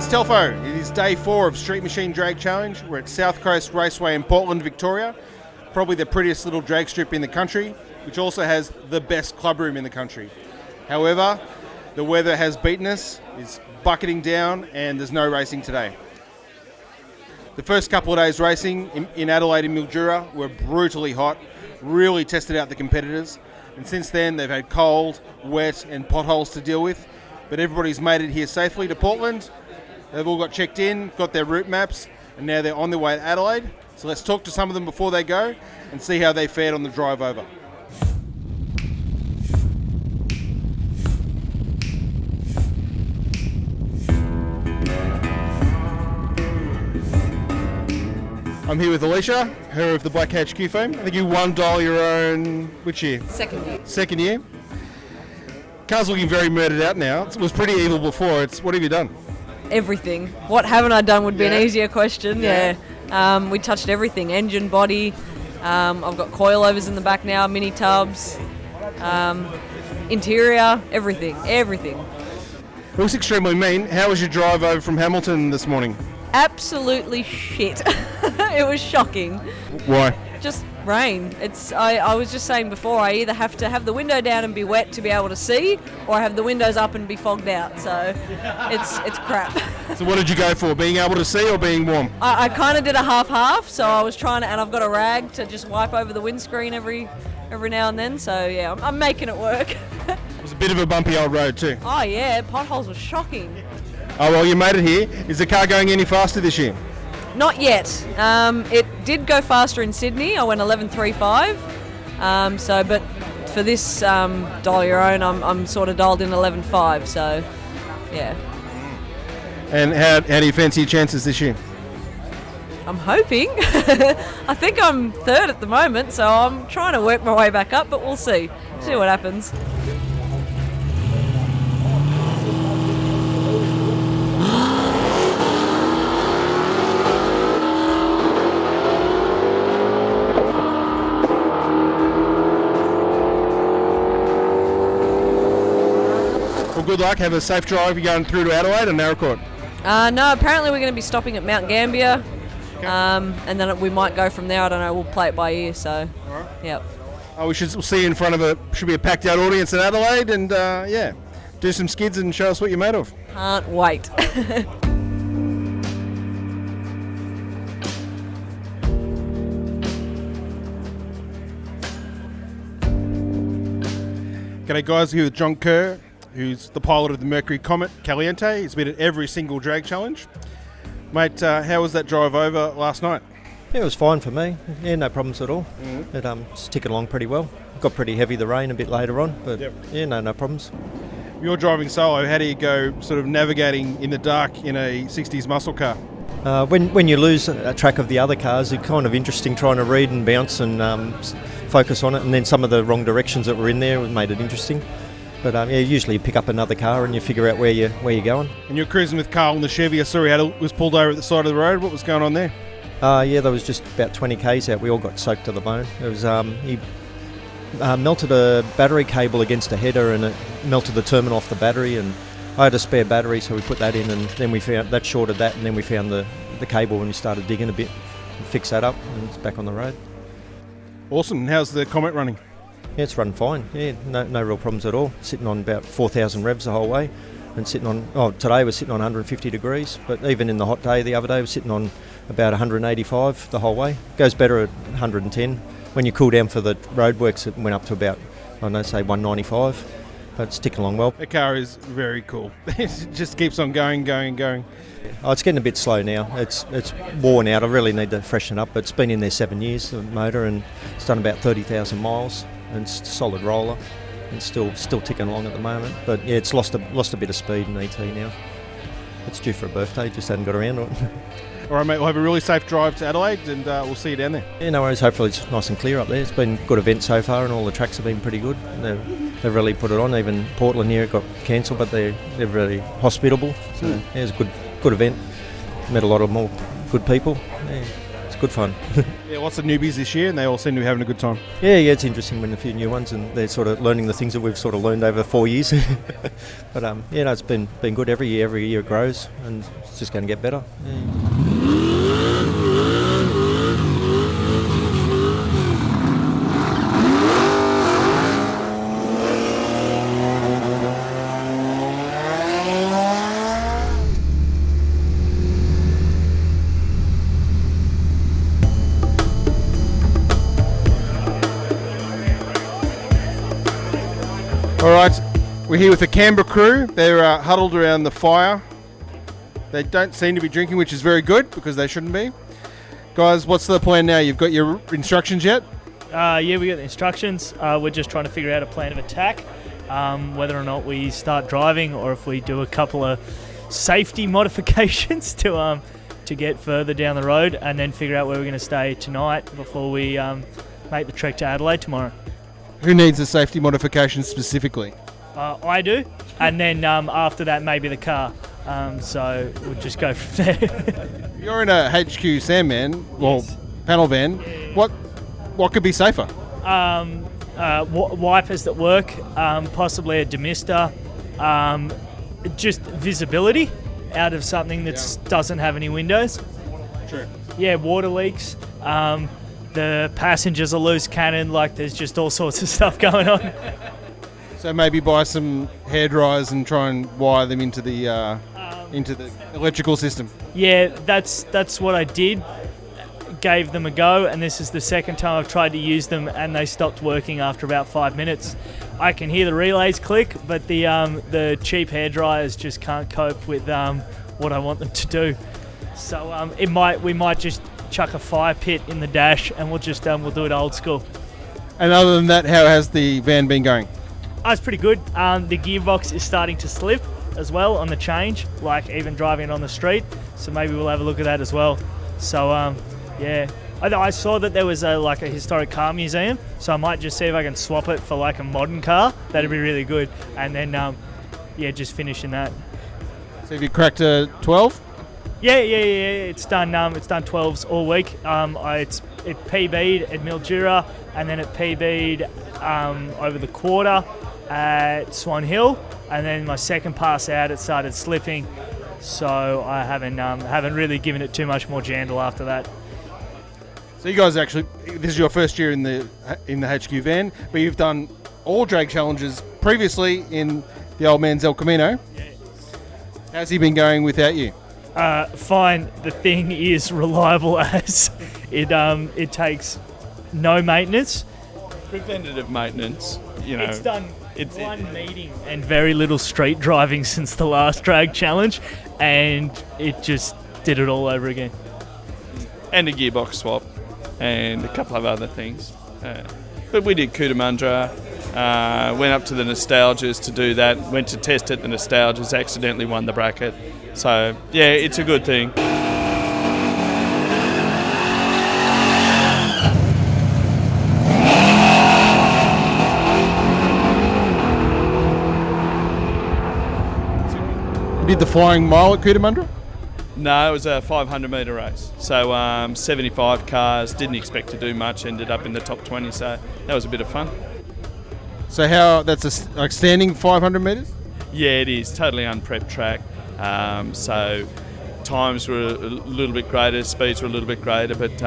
Telfo. It is day 4 of Street Machine Drag Challenge. We're at South Coast Raceway in Portland, Victoria. Probably the prettiest little drag strip in the country, which also has the best club room in the country. However, the weather has beaten us, it's bucketing down, and there's no racing today. The first couple of days racing in Adelaide and Mildura were brutally hot, really tested out the competitors, and since then they've had cold, wet and potholes to deal with, but everybody's made it here safely to Portland. They've all got checked in, got their route maps, and now they're on their way to Adelaide. So let's talk to some of them before they go and see how they fared on the drive over. I'm here with Alicia, her of the Black HQ fame. I think you won Dial Your Own, which year? Second year. Second year. Car's looking very murdered out now. It was pretty evil before. What have you done? Everything. What haven't I done would be an easier question. Yeah. We touched everything. Engine, body. I've got coilovers in the back now, mini tubs, interior, everything. It looks extremely mean. How was your drive over from Hamilton this morning? Absolutely shit. It was shocking. Why? Just rain. I was just saying before, I either have to have the window down and be wet to be able to see, or I have the windows up and be fogged out. So it's crap. So what did you go for? Being able to see or being warm? I kind of did a half-half. So I was trying to, and I've got a rag to just wipe over the windscreen every now and then. So yeah, I'm making it work. It was a bit of a bumpy old road too. Oh yeah, potholes were shocking. Oh well, you made it here. Is the car going any faster this year? Not yet. It did go faster in Sydney. I went 11.35. But for this Dial Your Own, I'm sort of dialed in 11.5. So, yeah. And how do you fancy your chances this year? I'm hoping. I think I'm third at the moment, so I'm trying to work my way back up. But we'll see. See what happens. Well, good luck. Have a safe drive. You're going through to Adelaide and Narracourt. No, apparently we're going to be stopping at Mount Gambier. Okay. And then we might go from there. I don't know. We'll play it by ear. So, all right. Yep. We should see you in front of should be a packed out audience in Adelaide, and do some skids and show us what you're made of. Can't wait. G'day guys, here with John Kerr, who's the pilot of the Mercury Comet Caliente. He's been at every single drag challenge. Mate, how was that drive over last night? Yeah, it was fine for me. Yeah, no problems at all. Mm-hmm. It's ticking along pretty well. Got pretty heavy the rain a bit later on, but yeah, no problems. You're driving solo. How do you go sort of navigating in the dark in a 60s muscle car? When you lose a track of the other cars, it's kind of interesting trying to read and bounce and focus on it, and then some of the wrong directions that were in there made it interesting. But usually you pick up another car and you figure out where you're going. And you're cruising with Carl in the Chevy. I saw he was pulled over at the side of the road. What was going on there? There was just about 20 k's out. We all got soaked to the bone. It was he melted a battery cable against a header, and it melted the terminal off the battery, and I had a spare battery, so we put that in, and then we found that shorted that, and then we found the cable when we started digging a bit and fixed that up, and it's back on the road. Awesome. And how's the Comet running? Yeah, it's running fine. Yeah, no real problems at all. Sitting on about 4,000 revs the whole way, and today we're sitting on 150 degrees, but even in the hot day the other day we're sitting on about 185 the whole way. Goes better at 110. When you cool down for the roadworks, it went up to about, 195. But it's ticking along well. The car is very cool. It just keeps on going. Oh, it's getting a bit slow now. It's worn out. I really need to freshen up. But it's been in there 7 years, the motor, and it's done about 30,000 miles. And it's a solid roller. And still ticking along at the moment. But yeah, it's lost a bit of speed in ET now. It's due for a birthday. Just hadn't got around to it. All right, mate. We'll have a really safe drive to Adelaide, and we'll see you down there. Yeah, no worries. Hopefully it's nice and clear up there. It's been a good event so far, and all the tracks have been pretty good. They've really put it on. Even Portland here, it got cancelled, but they're really hospitable. So yeah, it was a good event. Met a lot of more good people. Yeah, it's good fun. Yeah, lots of newbies this year, and they all seem to be having a good time. Yeah, it's interesting when a few new ones, and they're sort of learning the things that we've sort of learned over 4 years. But it's been good every year. Every year it grows, and it's just going to get better. All right, we're here with the Canberra crew. They're huddled around the fire. They don't seem to be drinking, which is very good because they shouldn't be. Guys, what's the plan now? You've got your instructions yet? Yeah, we got the instructions. We're just trying to figure out a plan of attack, whether or not we start driving or if we do a couple of safety modifications to get further down the road, and then figure out where we're going to stay tonight before we make the trek to Adelaide tomorrow. Who needs the safety modification specifically? I do, and then after that maybe the car. So we'll just go from there. You're in a HQ Sandman, Yes. panel van. Yeah. What could be safer? Wipers that work, possibly a demister, just visibility out of something that doesn't have any windows. True. Yeah, water leaks. The passengers are loose cannon. Like, there's just all sorts of stuff going on. So maybe buy some hair dryers and try and wire them into the electrical system. Yeah, that's what I did. Gave them a go, and this is the second time I've tried to use them, and they stopped working after about 5 minutes. I can hear the relays click, but the cheap hair dryers just can't cope with what I want them to do. So we might just chuck a fire pit in the dash, and we'll do it old school. And other than that, how has the van been going? It's pretty good. The gearbox is starting to slip as well on the change, like even driving it on the street. So maybe we'll have a look at that as well. So yeah, I saw that there was a historic car museum, so I might just see if I can swap it for like a modern car. That'd be really good. And then just finishing that. So have you cracked a 12? Yeah. It's done 12s all week. It PB'd at Mildura, and then it PB'd over the quarter at Swan Hill, and then my second pass out it started slipping, so I haven't really given it too much more jandle after that. So you guys this is your first year in the HQ van, but you've done all drag challenges previously in the old man's El Camino. Yes. How's he been going without you? Fine. The thing is reliable as it takes no maintenance. Preventative maintenance, It's done one meeting and very little street driving since the last drag challenge, and it just did it all over again. And a gearbox swap, and a couple of other things. But we did Cootamundra, went up to the Nostalgias to do that, went to test at the Nostalgias, accidentally won the bracket. So, yeah, it's a good thing. You did the flying mile at Cootamundra? No, it was a 500-metre race. So 75 cars, didn't expect to do much, ended up in the top 20, so that was a bit of fun. So that's a standing 500 metres? Yeah, it is. Totally unprepped track. So times were a little bit greater, speeds were a little bit greater, but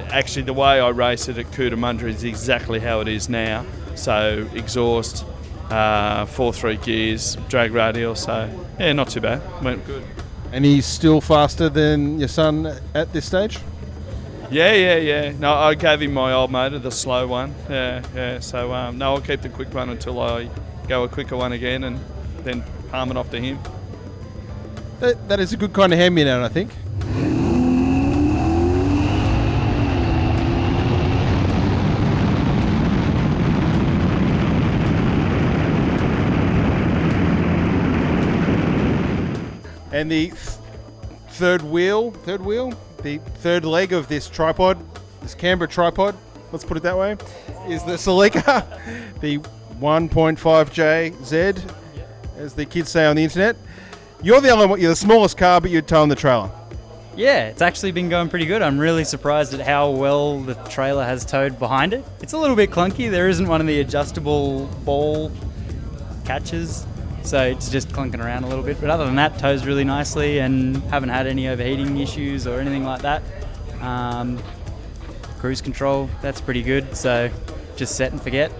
actually the way I race it at Cootamundra is exactly how it is now. So exhaust, 4/3 gears, drag radial, so yeah, not too bad. Went good. And he's still faster than your son at this stage? Yeah. No, I gave him my old motor, the slow one. Yeah. So no, I'll keep the quick one until I go a quicker one again, and then palm it off to him. That is a good kind of hand-me-down, I think. And the third leg of this tripod, this Canberra tripod, let's put it that way, is the Celica, the 1.5JZ, as the kids say on the internet. You're the smallest car, but you'd tow on the trailer. Yeah, it's actually been going pretty good. I'm really surprised at how well the trailer has towed behind it. It's a little bit clunky. There isn't one of the adjustable ball catches, so it's just clunking around a little bit. But other than that, tows really nicely and haven't had any overheating issues or anything like that. Cruise control, that's pretty good. So just set and forget.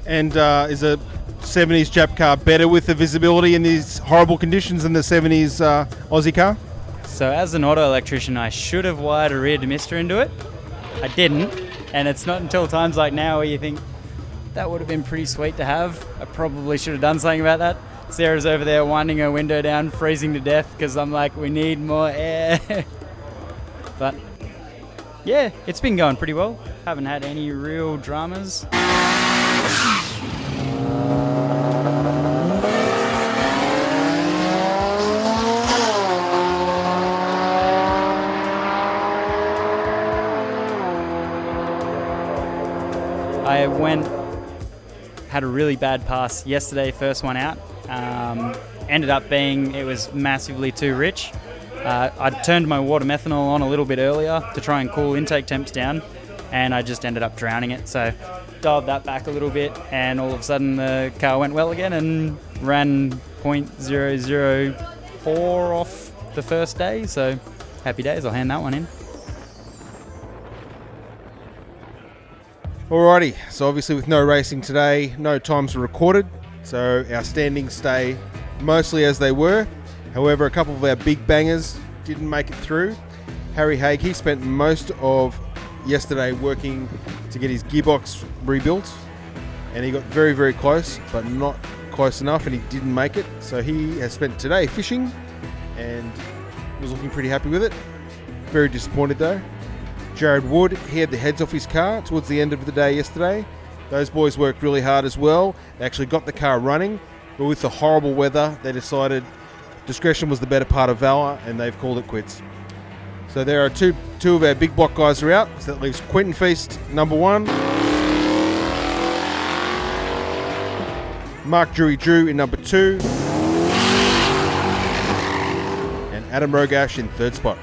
And is a 70s Jap car better with the visibility in these horrible conditions than the 70s Aussie car? So as an auto electrician, I should have wired a rear demister into it. I didn't, and it's not until times like now where you think that would have been pretty sweet to have. I probably should have done something about that. Sarah's over there winding her window down, freezing to death because I'm like, we need more air. But yeah, it's been going pretty well. Haven't had any real dramas. I had a really bad pass yesterday, first one out. Ended up being, it was massively too rich. I turned my water methanol on a little bit earlier to try and cool intake temps down, and I just ended up drowning it. So dialed that back a little bit, and all of a sudden the car went well again and ran 0.004 off the first day. So happy days, I'll hand that one in. Alrighty, so obviously with no racing today, no times were recorded, so our standings stay mostly as they were. However, a couple of our big bangers didn't make it through. Harry Haig, he spent most of yesterday working to get his gearbox rebuilt, and he got very, very close, but not close enough, and he didn't make it. So he has spent today fishing and was looking pretty happy with it. Very disappointed though. Jared Wood, he had the heads off his car towards the end of the day yesterday. Those boys worked really hard as well. They actually got the car running, but with the horrible weather, they decided discretion was the better part of valor, and they've called it quits. So there are two of our big block guys are out. So that leaves Quentin Feast, number 1. Mark Drew in number 2. And Adam Rogash in third spot.